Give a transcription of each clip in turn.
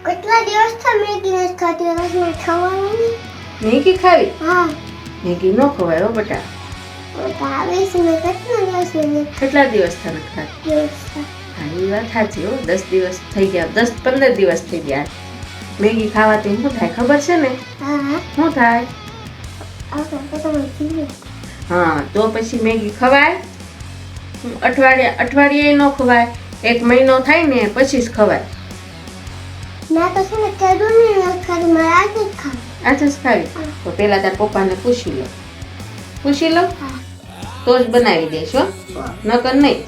કેટલા દિવસ થી મેગી નથી ખાતી રસમાં ખાવાની મેગી ખાવી? હા મેગી ન ખવાય હો બેટા. આવે છે મેં કેટલા દિવસ મેં કેટલા દિવસ થયા નથી ખાતી? હા, એ વાત સાચી હો. 10 દિવસ થઈ ગયા, 10-15 દિવસ થઈ ગયા. મેગી ખાવાથી શું થાય ખબર છે ને? હા શું થાય? આવતા તો મને હા, તો પછી મેગી ખવાય? અઠવાડિયે ન ખવાય, 1 મહિનો થાય ને પછી જ ખવાય. ના તો છે ને કેદુની નથી ખાતી મારે આજે જ ખાવી આજે જ ખાવી? તો પેલા તાર પપ્પાને પૂછી લો. પૂછી લો હા તો જ બનાવી દઈશ હો, નકર નહીં.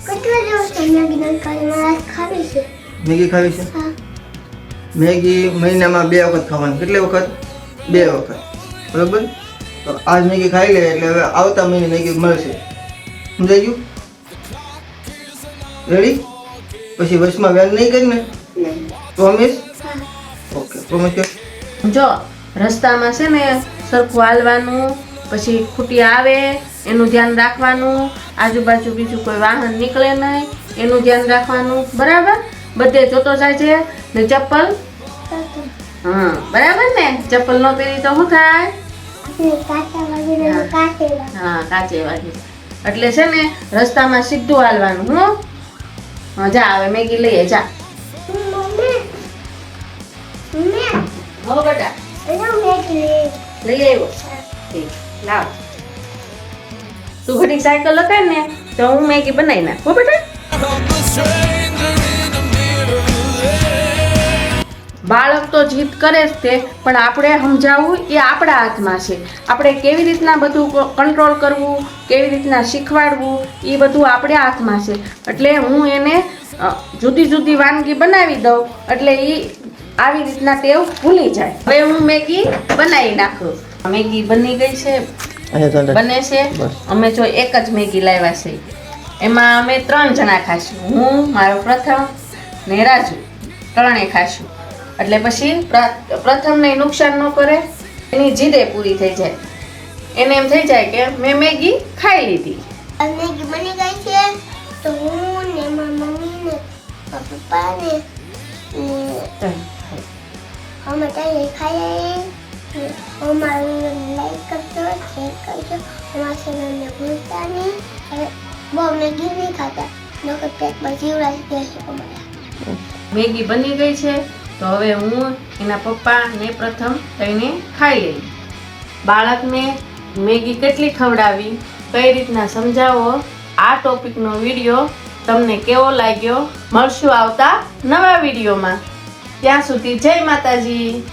કેટલા દિવસ થી મેગી નથી ખાતી મારે આજ ખાવી છે મેગી ખાવી છે? હા મેગી મહિનામાં 2 વખત ખાવાની. કેટલી વખત? 2 વખત. બરોબર? તો આજ મેગી ખાઈ લે એટલે હવે આવતા મહિને મેગી મળશે. સમજાઈ ગયું? રેડી? પછી વચમાં વેન નહીં કરી ને? નહીં પ્રોમિસ? હા ઓકે, પ્રોમિસ કે? જો રસ્તામાં છે ને સરખું હાલવાનું, પછી ખૂટી આવે એનું ધ્યાન રાખવાનું, આજુબાજુ બીજું કોઈ વાહન નીકળે નહીં એનું ધ્યાન રાખવાનું, બરાબર? બધે જોતો જાય છે ને ચપ્પલ. હા બરાબર ને? ચપ્પલ ન પહેરી તો શું થાય? કાચા વગેરે કાચેલા હા, કાચે વાગી. એટલે છે ને રસ્તામાં સીધું હાલવાનું. હું જા હવે મેગી લઈએ જા. મમ્મી હો બેટા, એનો મેગી લઈ આવ્યો. ઠીક, લાવ. તું ઘડી સાયકલ લગાડ ને તો હું મેગી બનાવી નાખ. હો બેટા. બાળક તો જીદ કરે જ તે, પણ આપણે સમજાવવું એ આપણા હાથમાં છે. આપણે કેવી રીતના બધું કંટ્રોલ કરવું, કેવી રીતના શીખવાડવું, એ બધું આપણા હાથમાં છે. એટલે હું એને જુદી જુદી વાનગી બનાવી દઉં એટલે એ આવી રીતના ટેવ ભૂલી જાય. હવે હું મેગી બનાવી નાખું. મેગી બની ગઈ છે, બને છે. અમે જો એક જ મેગી લાવ્યા છે, એમાં અમે 3 જણા ખાશું. હું, મારો પ્રથમ ને રાજુ, 3 ખાશું. એટલે પછી પ્રથમને નુકસાન ન કરે, એની જીદે પૂરી થઈ જાય. એને એમ થઈ જાય કે મેં મેગી ખાઈ લીધી. મેગી બની ગઈ છે તો હું ને મારા મમ્મી ને પપ્પા ને અમે તઈ ખાઈએ. અમારું લાઈક કરજો, શેર કરજો, અમારા ચેનલને ભૂલતા નહીં. હવે બહુ મેગી નહીં ખાતા નકર પેટમાં જીવડાઈ જશે અમારા. મેગી બની ગઈ છે તો હવે હું, એના પપ્પા ને પ્રથમ થઈને ખાઈ લઈ. બાળકને મેગી કેટલી ખવડાવી, કઈ રીતના સમજાવો, આ ટોપિકનો વિડીયો તમને કેવો લાગ્યો? મળશું આવતા નવા વિડીયોમાં. ત્યાં સુધી જય માતાજી.